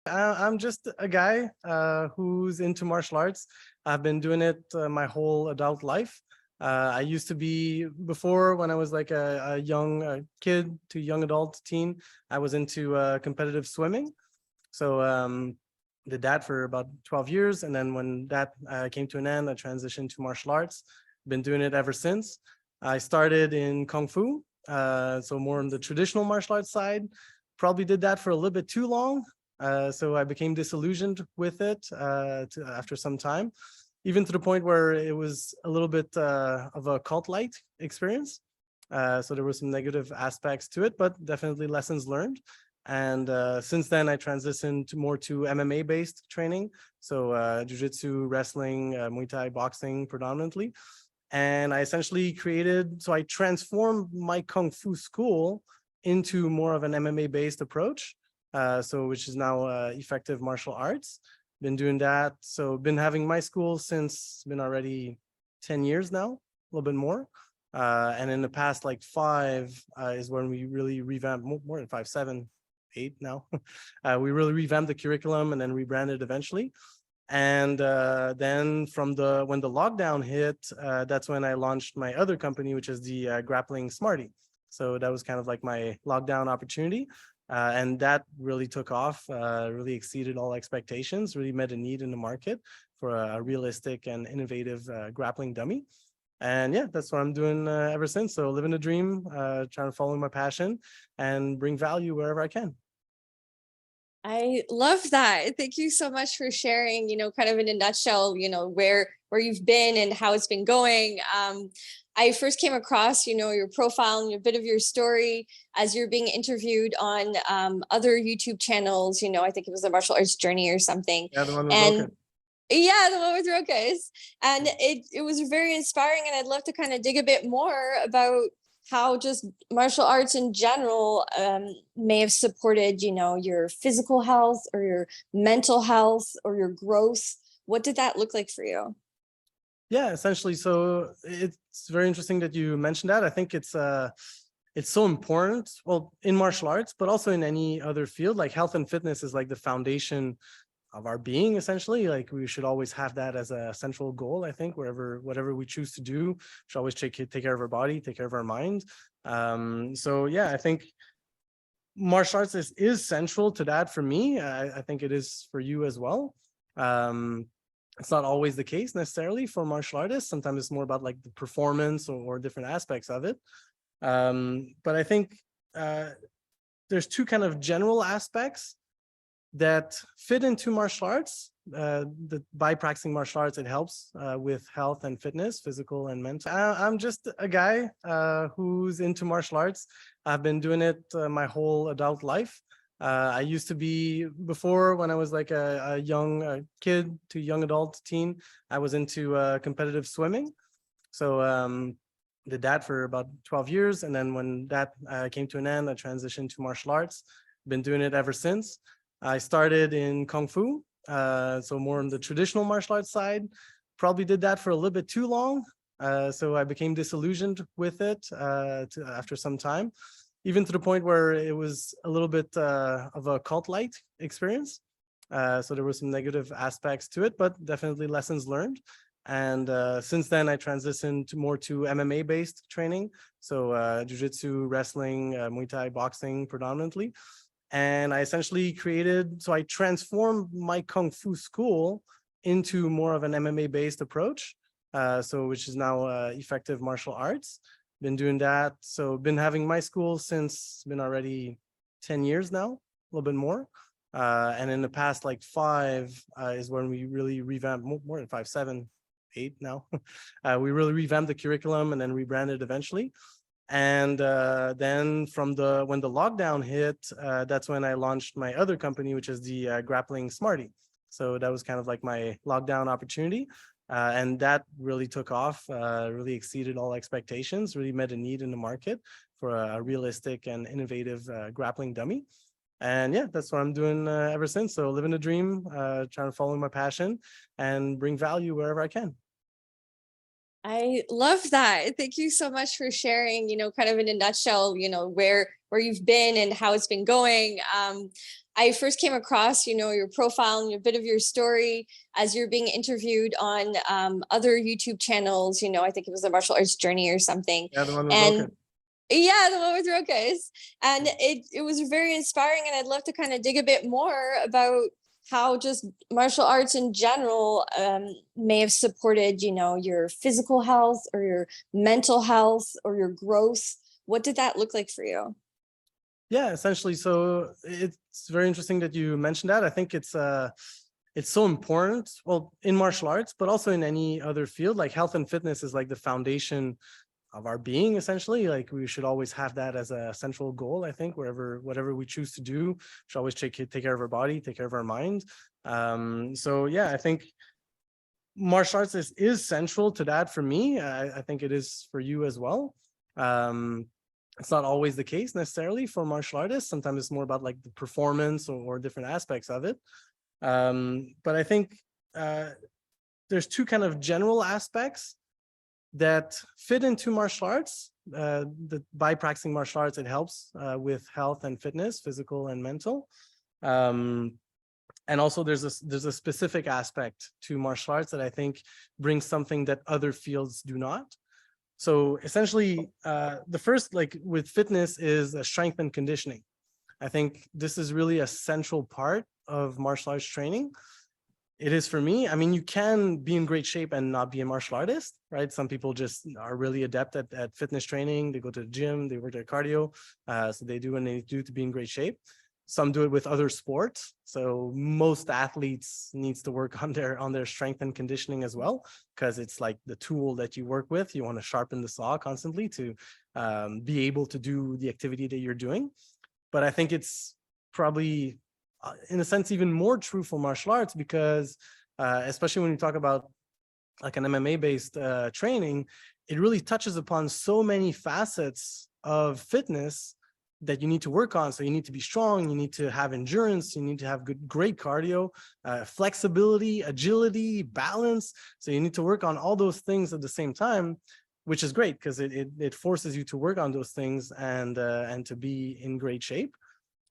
I'm just a guy who's into martial arts. I've been doing it my whole adult life. I used to be, before, when I was like a young kid to young adult teen, I was into competitive swimming. So did that for about 12 years. And then when that came to an end, I transitioned to martial arts. Been doing it ever since. I started in Kung Fu, so more on the traditional martial arts side. Probably did that for a little bit too long. So I became disillusioned with it after some time, even to the point where it was a little bit of a cult-like experience. So there were some negative aspects to it, but definitely lessons learned. And since then, I transitioned more to MMA-based training. So jiu-jitsu, wrestling, Muay Thai, boxing predominantly. And I essentially I transformed my Kung Fu school into more of an MMA-based approach. Which is now effective martial arts. Been doing that. So been having my school since, been already 10 years now, a little bit more. And in the past like 5 is when we really revamped, more than 5, 7, 8 now. We really revamped the curriculum and then rebranded eventually. And then when the lockdown hit, that's when I launched my other company, which is the Grappling Smarty. So that was kind of like my lockdown opportunity. And that really took off, really exceeded all expectations, really met a need in the market for a realistic and innovative grappling dummy. And yeah, that's what I'm doing ever since. So living the dream, trying to follow my passion and bring value wherever I can. I love that. Thank you so much for sharing, kind of in a nutshell, where you've been and how it's been going. I first came across, your profile and a bit of your story as you're being interviewed on other YouTube channels. I think it was the Martial Arts Journey or something. Yeah, the one with And Roka. yeah, the one with Rokas. And it was very inspiring. And I'd love to kind of dig a bit more about how just martial arts in general may have supported, your physical health or your mental health or your growth. What did that look like for you? Yeah, essentially. So it's very interesting that you mentioned that. I think it's so important, well, in martial arts, but also in any other field. Like health and fitness is like the foundation of our being, essentially. Like we should always have that as a central goal. I think whatever we choose to do, we should always take care of our body, take care of our mind. So yeah, I think martial arts is central to that for me. I think it is for you as well. It's not always the case necessarily for martial artists. Sometimes it's more about like the performance or different aspects of it. But I think there's two kind of general aspects that fit into martial arts. By practicing martial arts, it helps with health and fitness, physical and mental. I'm just a guy who's into martial arts. I've been doing it my whole adult life. I used to be, before, when I was like a young kid to young adult teen, I was into competitive swimming. So did that for about 12 years. And then when that came to an end, I transitioned to martial arts. Been doing it ever since. I started in Kung Fu, so more on the traditional martial arts side. Probably did that for a little bit too long. So I became disillusioned with it after some time, even to the point where it was a little bit of a cult-like experience. So there were some negative aspects to it, but definitely lessons learned. And since then, I transitioned more to MMA-based training. So jiu-jitsu, wrestling, Muay Thai, boxing predominantly. And I essentially I transformed my Kung Fu school into more of an MMA-based approach, which is now effective martial arts. Been doing that. So been having my school since, been already 10 years now, a little bit more. And in the past like 5 is when we really revamped, more than 5, 7, 8 now. We really revamped the curriculum and then rebranded eventually. And then when the lockdown hit, that's when I launched my other company, which is the Grappling Smarty. So that was kind of like my lockdown opportunity. And that really took off, really exceeded all expectations, really met a need in the market for a realistic and innovative grappling dummy. And yeah, that's what I'm doing ever since. So living the dream, trying to follow my passion and bring value wherever I can. I love that. Thank you so much for sharing, kind of in a nutshell, where you've been and how it's been going. I first came across, your profile and a bit of your story as you're being interviewed on other YouTube channels. I think it was the Martial Arts Journey or something. Yeah, the one with And Roka. yeah, the one with Rokas. And it was very inspiring. And I'd love to kind of dig a bit more about how just martial arts in general may have supported, your physical health or your mental health or your growth. What did that look like for you? Yeah, essentially. So it's very interesting that you mentioned that. I think it's so important. Well, in martial arts, but also in any other field, like health and fitness is like the foundation of our being, essentially. Like we should always have that as a central goal. I think whatever we choose to do, we should always take care of our body, take care of our mind. So yeah, I think martial arts is central to that for me. I think it is for you as well. It's not always the case necessarily for martial artists. Sometimes it's more about like the performance or different aspects of it. But I think there's two kind of general aspects that fit into martial arts. That by practicing martial arts, it helps with health and fitness, physical and mental. And also there's a specific aspect to martial arts that I think brings something that other fields do not. So essentially, the first, like with fitness, is strength and conditioning. I think this is really a central part of martial arts training. It is for me. I mean, you can be in great shape and not be a martial artist, right? Some people just are really adept at fitness training. They go to the gym, they work their cardio. So they do what they do to be in great shape. Some do it with other sports. So most athletes needs to work on their strength and conditioning as well, because it's like the tool that you work with. You want to sharpen the saw constantly to be able to do the activity that you're doing. But I think it's probably, in a sense, even more true for martial arts because, especially when you talk about like an MMA-based training, it really touches upon so many facets of fitness that you need to work on. So you need to be strong, you need to have endurance, you need to have great cardio, flexibility, agility, balance. So you need to work on all those things at the same time, which is great because it forces you to work on those things and to be in great shape.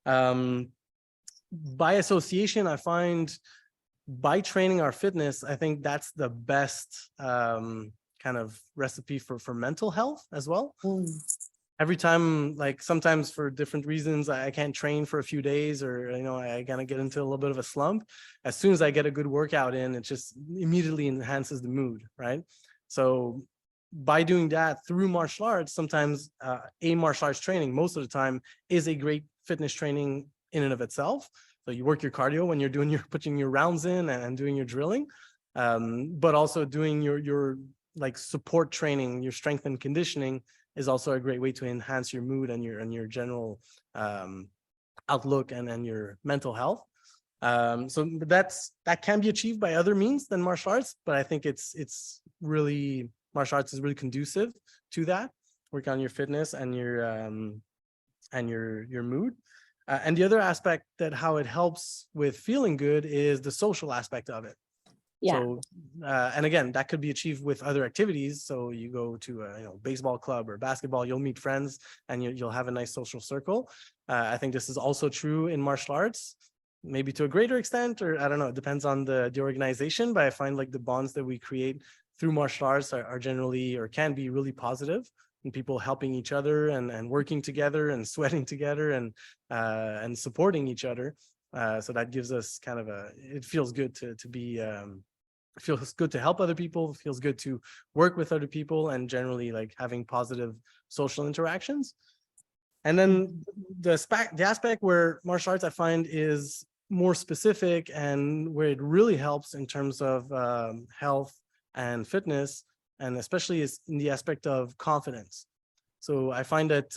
By association, I find by training our fitness, I think that's the best kind of recipe for mental health as well. Every time, like sometimes for different reasons, I can't train for a few days or, I kind of get into a little bit of a slump. As soon as I get a good workout in, it just immediately enhances the mood, right? So by doing that through martial arts, sometimes a martial arts training, most of the time, is a great fitness training in and of itself. So you work your cardio when you're putting your rounds in and doing your drilling, but also doing your like support training, your strength and conditioning is also a great way to enhance your mood and your general outlook and your mental health. So that can be achieved by other means than martial arts, but I think it's really, martial arts is really conducive to that. Work on your fitness and your mood. And the other aspect that how it helps with feeling good is the social aspect of it. Yeah. So, and again, that could be achieved with other activities. So you go to a baseball club or basketball, you'll meet friends and you'll have a nice social circle. I think this is also true in martial arts, maybe to a greater extent, or I don't know, it depends on the organization, but I find like the bonds that we create through martial arts are generally, or can be really positive, and people helping each other and working together and sweating together and supporting each other. So that gives us kind of it feels good to be, it feels good to help other people, it feels good to work with other people and generally like having positive social interactions. And then the aspect where martial arts I find is more specific and where it really helps in terms of health and fitness, and especially is in the aspect of confidence. So I find that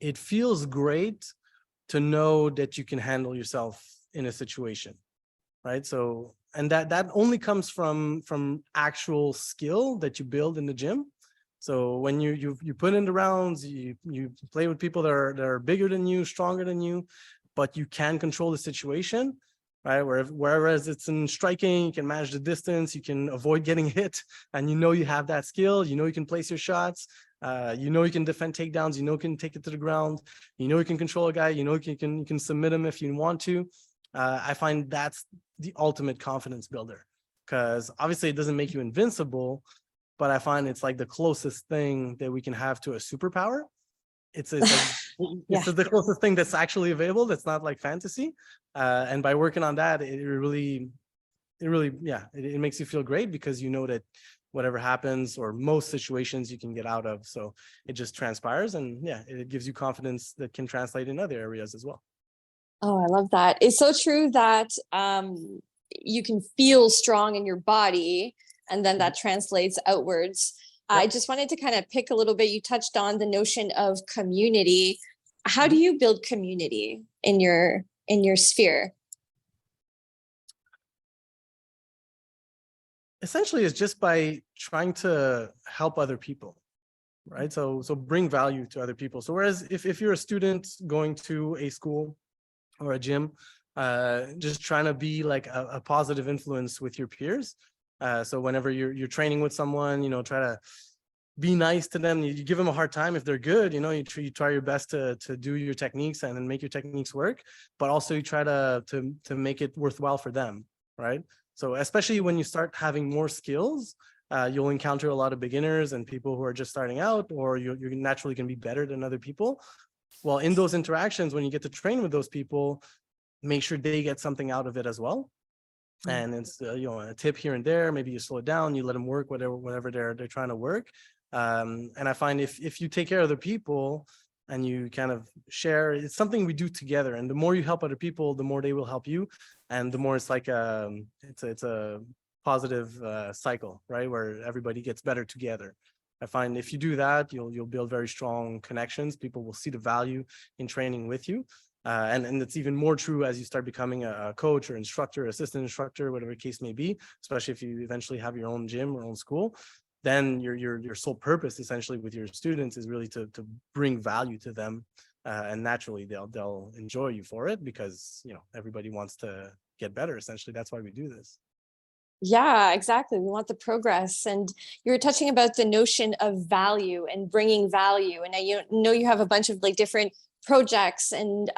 it feels great to know that you can handle yourself in a situation, right? So, and that only comes from actual skill that you build in the gym. So when you put in the rounds, you play with people that are bigger than you, stronger than you, but you can control the situation, right? Whereas it's in striking, you can manage the distance, you can avoid getting hit, and you have that skill, you can place your shots. You know you can defend takedowns. You know you can take it to the ground. You know you can control a guy. You know you can submit him if you want to. I find that's the ultimate confidence builder, because obviously it doesn't make you invincible, but I find it's like the closest thing that we can have to a superpower. It's like Yeah. it's the closest thing that's actually available. That's not like fantasy. And by working on that, it really, yeah, it makes you feel great, because you know that whatever happens, or most situations, you can get out of. So it just transpires, and yeah, it gives you confidence that can translate in other areas as well. Oh, I love that. It's so true that you can feel strong in your body, and then that translates outwards. I Yep. just wanted to kind of pick a little bit. You touched on the notion of community. How do Mhm. you build community in your sphere? Essentially, it's just by trying to help other people, right? So bring value to other people. So whereas if you're a student going to a school or a gym, just trying to be like a positive influence with your peers. So whenever you're training with someone, try to be nice to them. You give them a hard time if they're good. You try your best to do your techniques and then make your techniques work, but also you try to make it worthwhile for them, right? So especially when you start having more skills, you'll encounter a lot of beginners and people who are just starting out, or you're naturally going to be better than other people. Well, in those interactions, when you get to train with those people, make sure they get something out of it as well. And it's a tip here and there. Maybe you slow it down, you let them work whatever they're trying to work. And I find if you take care of the people and you kind of share, it's something we do together. And the more you help other people, the more they will help you, and the more it's like it's a positive cycle, right, where everybody gets better together. I find if you do that, you'll build very strong connections. People will see the value in training with you. And it's even more true as you start becoming a coach or instructor, assistant instructor, whatever the case may be, especially if you eventually have your own gym or own school. Then your sole purpose essentially with your students is really to bring value to them. And naturally they'll enjoy you for it, because everybody wants to get better. Essentially, that's why we do this. Yeah, exactly. We want the progress. And you were touching about the notion of value and bringing value. And I know you have a bunch of like different projects and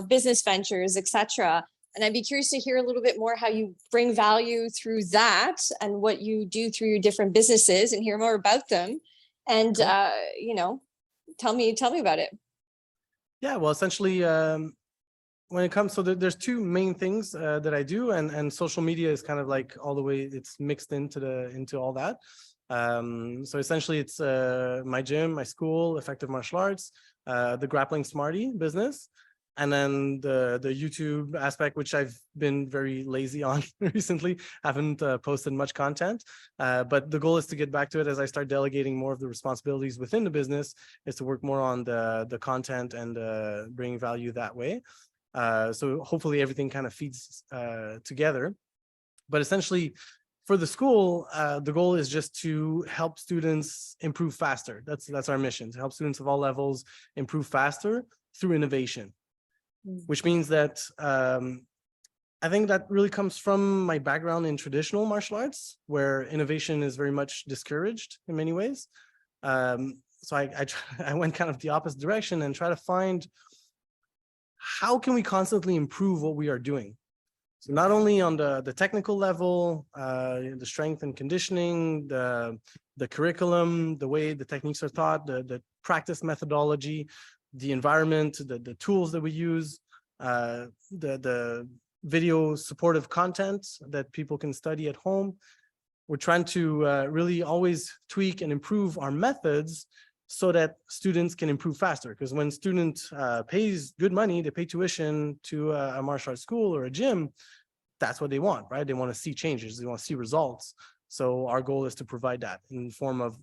business ventures, etc. And I'd be curious to hear a little bit more how you bring value through that and what you do through your different businesses, and hear more about them. And Cool. tell me about it. Yeah, well, essentially, when it comes, so there's two main things that I do, and social media is kind of like all the way, it's mixed into all that. So essentially it's my gym, my school, Effective Martial Arts, the Grappling Smarty business, and then the YouTube aspect, which I've been very lazy on recently. Haven't posted much content, but the goal is to get back to it as I start delegating more of the responsibilities within the business, is to work more on the content and bring value that way. So hopefully everything kind of feeds together. But essentially, for the school, the goal is just to help students improve faster. That's our mission, to help students of all levels improve faster through innovation, which means that I think that really comes from my background in traditional martial arts, where innovation is very much discouraged in many ways. So I went kind of the opposite direction and try to find, how can we constantly improve what we are doing? So not only on the technical level, the strength and conditioning, the curriculum, the way the techniques are taught, the practice methodology, the environment, the tools that we use, the video supportive content that people can study at home. We're trying to really always tweak and improve our methods so that students can improve faster. Because when student pays good money, they pay tuition to a martial arts school or a gym, that's what they want, right? They want to see changes, they want to see results. So our goal is to provide that in the form of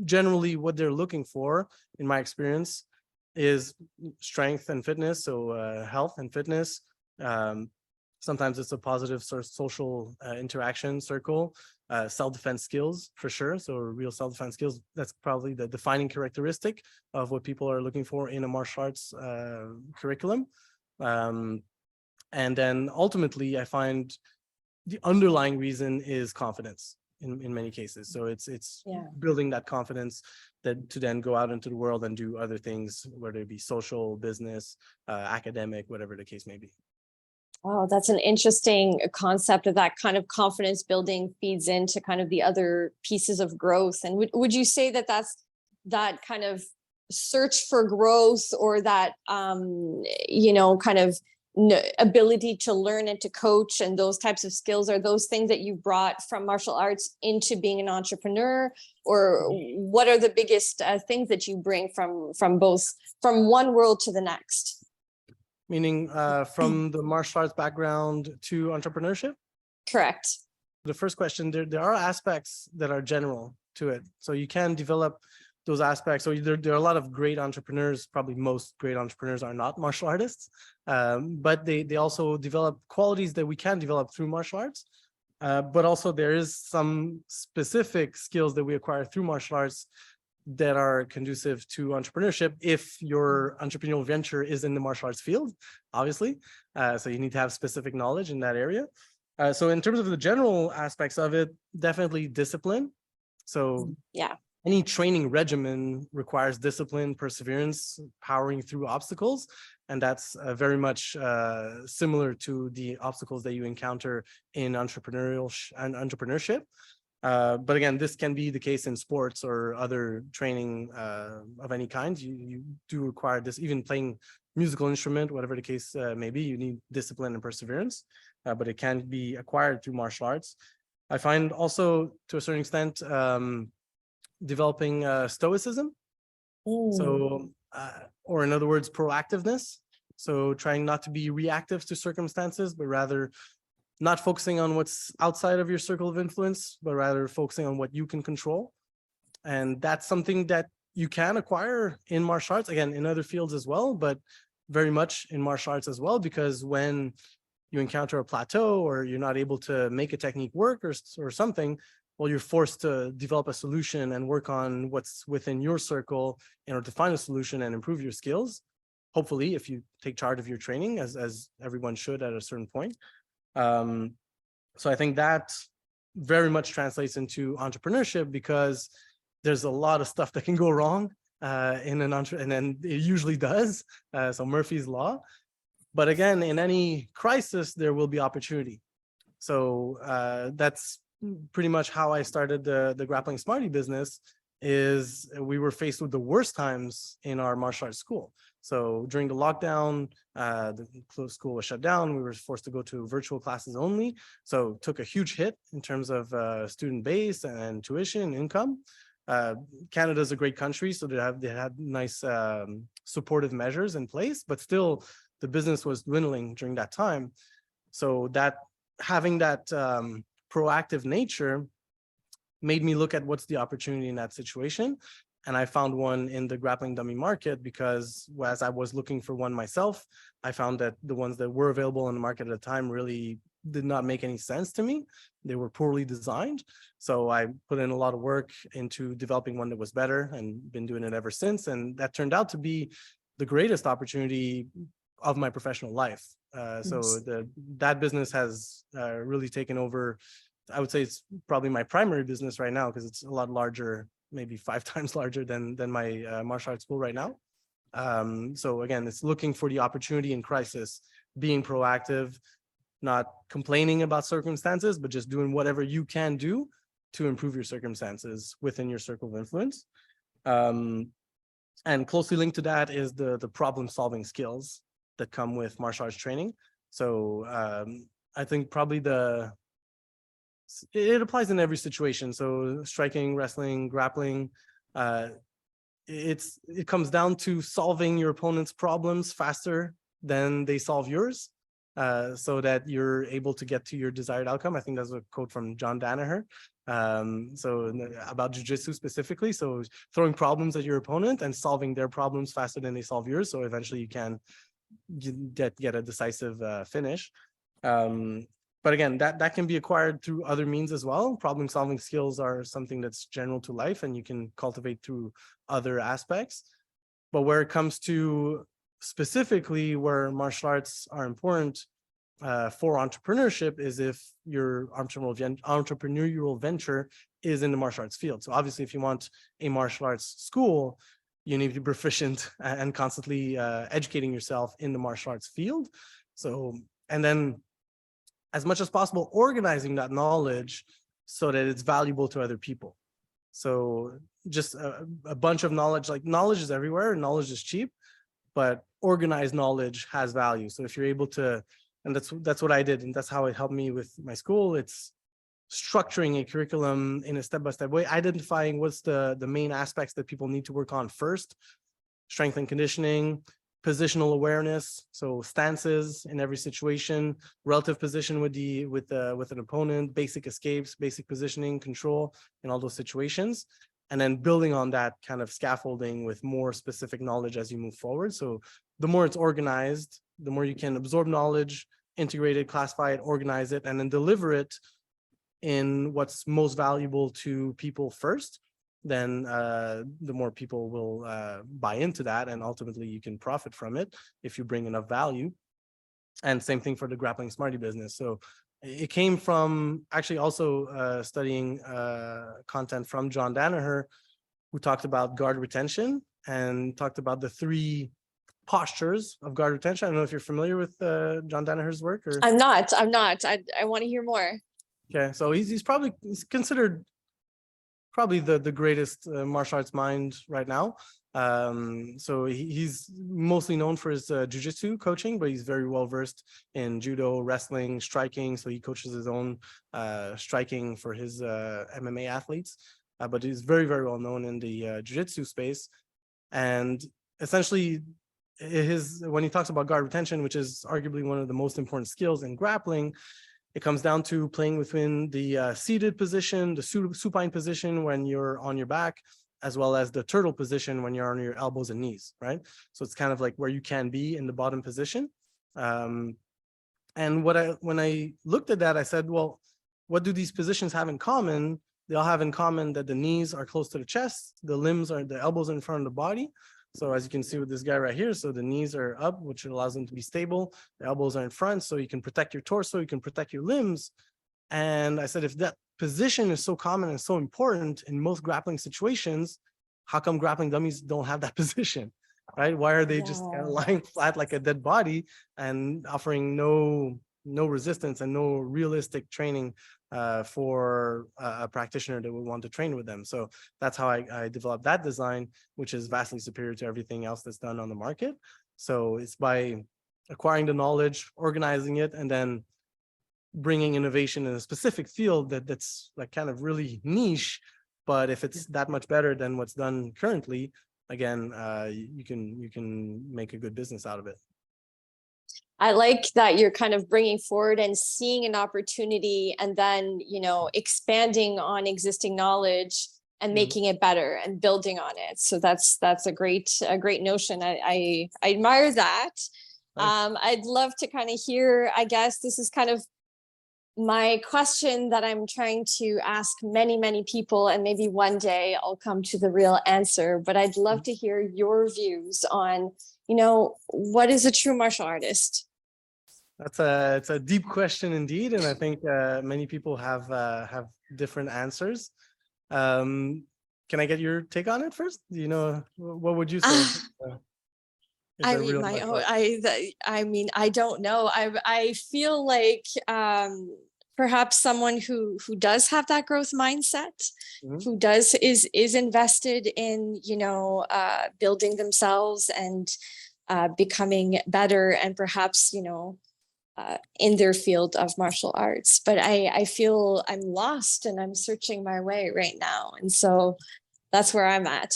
generally what they're looking for, in my experience, is strength and fitness. So health and fitness. Sometimes it's a positive sort of social interaction circle, self-defense skills for sure. So real self-defense skills, that's probably the defining characteristic of what people are looking for in a martial arts curriculum. And then ultimately, I find the underlying reason is confidence. in many cases. So it's Yeah. building that confidence that to then go out into the world and do other things, whether it be social, business, academic, whatever the case may be. Oh, that's an interesting concept of that kind of confidence building feeds into kind of the other pieces of growth. And would you say that that's that kind of search for growth, or that, kind of ability to learn and to coach and those types of skills, are those things that you brought from martial arts into being an entrepreneur? Or what are the biggest things that you bring from both, from one world to the next? Meaning from the martial arts background to entrepreneurship? Correct. The first question, there are aspects that are general to it. So you can develop those aspects. So there are a lot of great entrepreneurs, probably most great entrepreneurs are not martial artists, but they also develop qualities that we can develop through martial arts. But also there is some specific skills that we acquire through martial arts that are conducive to entrepreneurship if your entrepreneurial venture is in the martial arts field, obviously. So you need to have specific knowledge in that area. So in terms of the general aspects of it, definitely discipline. So yeah, any training regimen requires discipline, perseverance, powering through obstacles. And that's very much similar to the obstacles that you encounter in entrepreneurship. But again, this can be the case in sports or other training of any kind. You do require this, even playing musical instrument, whatever the case may be, you need discipline and perseverance, but it can be acquired through martial arts. I find also, to a certain extent, developing stoicism. So, or in other words, proactiveness. So trying not to be reactive to circumstances, but rather not focusing on what's outside of your circle of influence, but rather focusing on what you can control. And that's something that you can acquire in martial arts, again, in other fields as well, but very much in martial arts as well, because when you encounter a plateau or you're not able to make a technique work or something, well, you're forced to develop a solution and work on what's within your circle in order to find a solution and improve your skills. Hopefully, if you take charge of your training, as everyone should at a certain point. So I think that very much translates into entrepreneurship, because there's a lot of stuff that can go wrong in an and then it usually does. So Murphy's Law. But again, in any crisis, there will be opportunity. So that's pretty much how I started the Grappling Smarty business. Is we were faced with the worst times in our martial arts school. So during the lockdown, the school was shut down. We were forced to go to virtual classes only. So took a huge hit in terms of student base and tuition income. Canada's a great country, so they had nice supportive measures in place, but still the business was dwindling during that time. So that having that proactive nature made me look at what's the opportunity in that situation. And I found one in the grappling dummy market, because as I was looking for one myself, I found that the ones that were available in the market at the time really did not make any sense to me. They were poorly designed. So I put in a lot of work into developing one that was better, and been doing it ever since. And that turned out to be the greatest opportunity of my professional life. So that business has really taken over. I would say it's probably my primary business right now, because it's a lot larger, maybe 5 times larger than my martial arts school right now. So again, it's looking for the opportunity in crisis, being proactive, not complaining about circumstances, but just doing whatever you can do to improve your circumstances within your circle of influence. And closely linked to that is the problem-solving skills that come with martial arts training. So I think probably it applies in every situation. So striking, wrestling, grappling, it comes down to solving your opponent's problems faster than they solve yours, so that you're able to get to your desired outcome. I think that's a quote from John Danaher. So about jiu-jitsu specifically. So throwing problems at your opponent and solving their problems faster than they solve yours. So eventually you can get a decisive finish. But again, that can be acquired through other means as well. Problem solving skills are something that's general to life, and you can cultivate through other aspects. But where it comes to specifically where martial arts are important, for entrepreneurship is if your entrepreneurial venture is in the martial arts field. So obviously, if you want a martial arts school, you need to be proficient and constantly educating yourself in the martial arts field. So, and then as much as possible, organizing that knowledge so that it's valuable to other people. So just a bunch of knowledge, like knowledge is everywhere, and knowledge is cheap, but organized knowledge has value. So if you're able to, and that's what I did, and that's how it helped me with my school. It's structuring a curriculum in a step-by-step way, identifying what's the main aspects that people need to work on first, strength and conditioning, positional awareness, so stances in every situation, relative position with an opponent, basic escapes, basic positioning, control in all those situations, and then building on that kind of scaffolding with more specific knowledge as you move forward. So the more it's organized, the more you can absorb knowledge, integrate it, classify it, organize it, and then deliver it in what's most valuable to people first. Then the more people will buy into that, and ultimately you can profit from it if you bring enough value. And same thing for the Grappling Smarty business. So it came from actually also studying content from John Danaher, who talked about guard retention and talked about the 3 postures of guard retention. I don't know if you're familiar with John Danaher's work. Or I'm not. I want to hear more. okay, so he's considered probably the greatest martial arts mind right now. So he's mostly known for his jiu-jitsu coaching, but he's very well versed in judo, wrestling, striking. So he coaches his own striking for his MMA athletes. But he's very, very well known in the jiu-jitsu space. And essentially, when he talks about guard retention, which is arguably one of the most important skills in grappling, it comes down to playing within the seated position, the supine position when you're on your back, as well as the turtle position when you're on your elbows and knees, right? So it's kind of like where you can be in the bottom position. And when I looked at that, I said, well, what do these positions have in common? They all have in common that the knees are close to the chest, the elbows are in front of the body. So as you can see with this guy right here, so the knees are up, which allows them to be stable. The elbows are in front, so you can protect your torso, you can protect your limbs. And I said, if that position is so common and so important in most grappling situations, how come grappling dummies don't have that position, right? Why are they just kind of lying flat like a dead body and offering no resistance and no realistic training for a practitioner that would want to train with them? So that's how I developed that design, which is vastly superior to everything else that's done on the market. So it's by acquiring the knowledge, organizing it, and then bringing innovation in a specific field that's like kind of really niche. But if it's that much better than what's done currently, again, you can make a good business out of it. I like that you're kind of bringing forward and seeing an opportunity, and then, expanding on existing knowledge and making it better and building on it. So that's a great notion. I admire that. I'd love to kind of hear, I guess this is kind of my question that I'm trying to ask many, many people, and maybe one day I'll come to the real answer, but I'd love to hear your views on, what is a true martial artist? It's a deep question indeed, and I think many people have different answers. Can I get your take on it first? What would you say? I mean, I don't know. I feel like perhaps someone who does have that growth mindset, who is invested in building themselves and becoming better, and perhaps in their field of martial arts. But I feel I'm lost and I'm searching my way right now, and so that's where I'm at.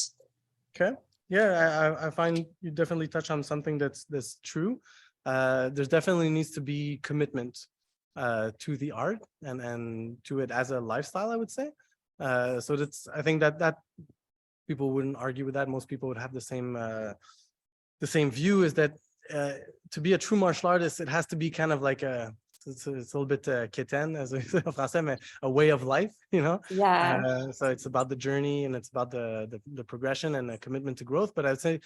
Okay. Yeah, I find you definitely touch on something that's true. There's definitely needs to be commitment to the art and to it as a lifestyle, I would say. So I think that people wouldn't argue with that. Most people would have the same view, is that to be a true martial artist, it has to be kind of like it's a little bit quétaine, as we say in français, mais a way of life, Yeah. So it's about the journey, and it's about the progression and the commitment to growth. But I'd say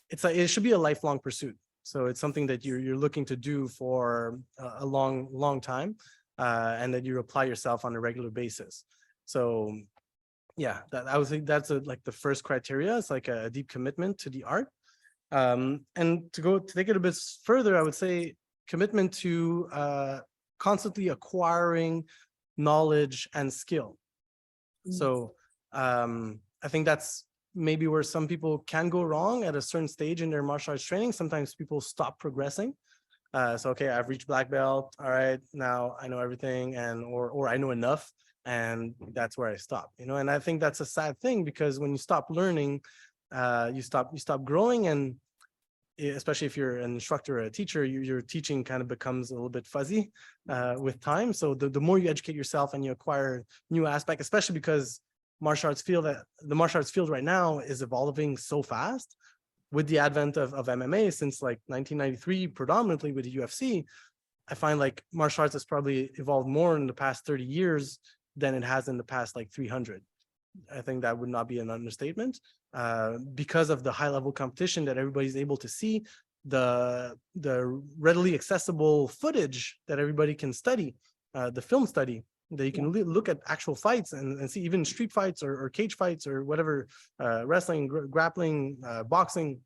it should be a lifelong pursuit. So it's something that you're looking to do for a long time, and that you apply yourself on a regular basis. So yeah, I would think that's like the first criteria. It's like a deep commitment to the art. And to take it a bit further, I would say commitment to constantly acquiring knowledge and skill. So I think that's maybe where some people can go wrong at a certain stage in their martial arts training. Sometimes people stop progressing. So, okay, I've reached black belt. All right, now I know everything, and or I know enough, and that's where I stop. And I think that's a sad thing, because when you stop learning, you stop growing, and especially if you're an instructor or a teacher, your teaching kind of becomes a little bit fuzzy with time. So the more you educate yourself and you acquire new aspects, especially because the martial arts field right now is evolving so fast with the advent of MMA since like 1993, predominantly with the UFC. I find like martial arts has probably evolved more in the past 30 years than it has in the past like 300. I think that would not be an understatement, because of the high level competition that everybody's able to see, the readily accessible footage that everybody can study, the film study that you can look at actual fights and see, even street fights or cage fights or whatever, wrestling, grappling, boxing.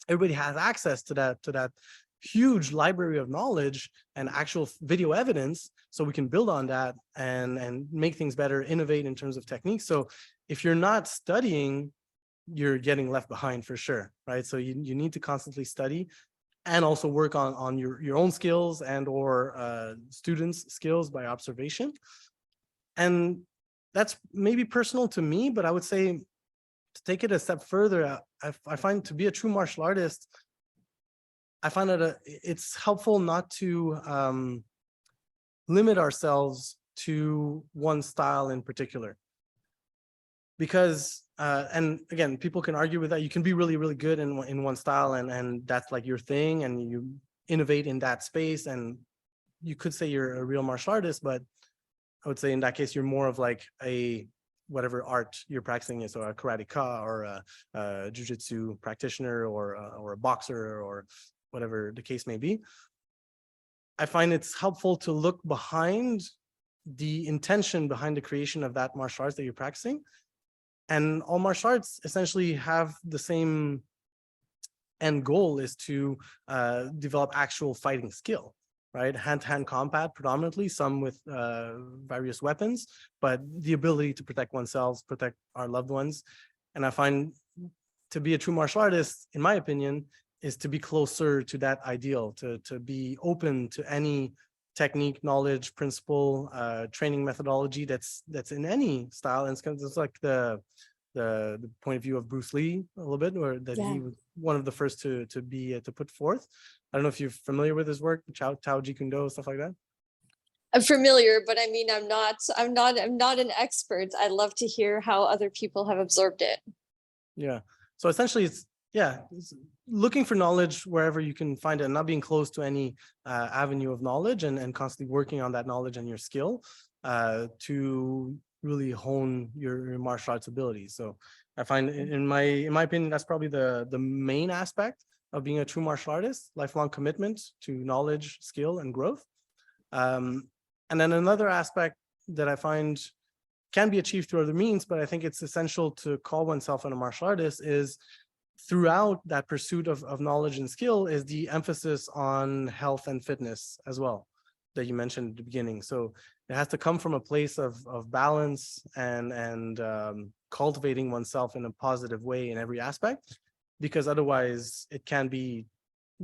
Everybody has access to that huge library of knowledge and actual video evidence, so we can build on that and make things better, innovate in terms of techniques. So if you're not studying, you're getting left behind for sure, right? So you need to constantly study and also work on your own skills and or students' skills by observation. And that's maybe personal to me, but I would say to take it a step further, I find to be a true martial artist, I find that it's helpful not to limit ourselves to one style in particular. Because, and again, people can argue with that. You can be really, really good in one style, and that's like your thing, and you innovate in that space, and you could say you're a real martial artist, but I would say in that case, you're more of like a whatever art you're practicing is, or a karateka or a jiu-jitsu practitioner or a boxer or whatever the case may be. I find it's helpful to look behind the intention behind the creation of that martial arts that you're practicing. And all martial arts essentially have the same end goal, is to develop actual fighting skill, right? Hand-to-hand combat predominantly, some with various weapons, but the ability to protect oneself, protect our loved ones. And I find to be a true martial artist, in my opinion, is to be closer to that ideal, to be open to any technique, knowledge, principle, training methodology that's in any style. And it's like the point of view of Bruce Lee a little bit, or that he was one of the first to put forth. I don't know if you're familiar with his work, Tao Jeet Kune Do, stuff like that. I'm familiar, but I mean, I'm not an expert. I'd love to hear how other people have absorbed it. Yeah. So essentially, it's looking for knowledge wherever you can find it, and not being close to any avenue of knowledge, and constantly working on that knowledge and your skill to really hone your martial arts abilities. So I find, in my opinion, that's probably the main aspect of being a true martial artist: lifelong commitment to knowledge, skill, and growth. And then another aspect that I find can be achieved through other means, but I think it's essential to call oneself a martial artist, is throughout that pursuit of knowledge and skill, is the emphasis on health and fitness as well, that you mentioned at the beginning. So it has to come from a place of balance and cultivating oneself in a positive way in every aspect, because otherwise it can be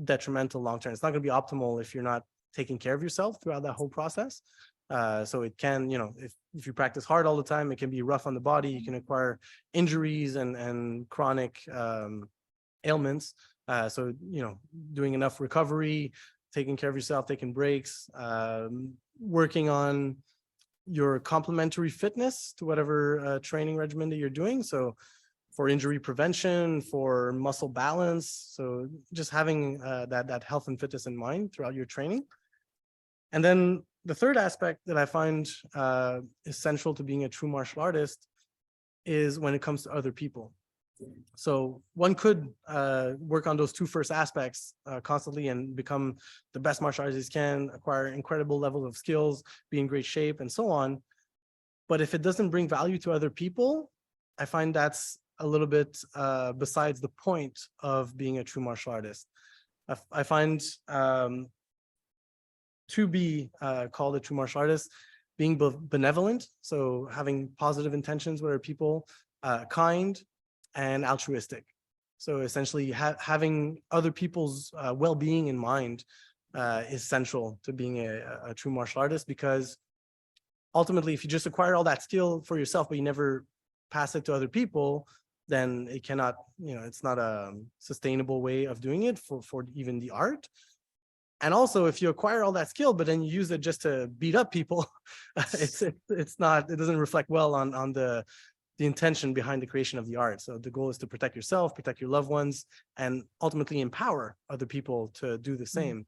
detrimental long term. It's not going to be optimal if you're not taking care of yourself throughout that whole process. So it can, if you practice hard all the time, it can be rough on the body. You can acquire injuries and chronic ailments. So, doing enough recovery, taking care of yourself, taking breaks, working on your complementary fitness to whatever training regimen that you're doing. So for injury prevention, for muscle balance. So just having that health and fitness in mind throughout your training. And then the third aspect that I find essential to being a true martial artist is when it comes to other people. So one could work on those two first aspects constantly and become the best martial artist can, acquire incredible levels of skills, be in great shape, and so on. But if it doesn't bring value to other people, I find that's a little bit besides the point of being a true martial artist. I find to be called a true martial artist, being benevolent, so having positive intentions with other people, kind, and altruistic. So essentially having other people's well-being in mind is central to being a true martial artist, because ultimately, if you just acquire all that skill for yourself, but you never pass it to other people, then it cannot, it's not a sustainable way of doing it for even the art. And also, if you acquire all that skill, but then you use it just to beat up people, it doesn't reflect well on the intention behind the creation of the art. So the goal is to protect yourself, protect your loved ones, and ultimately empower other people to do the same.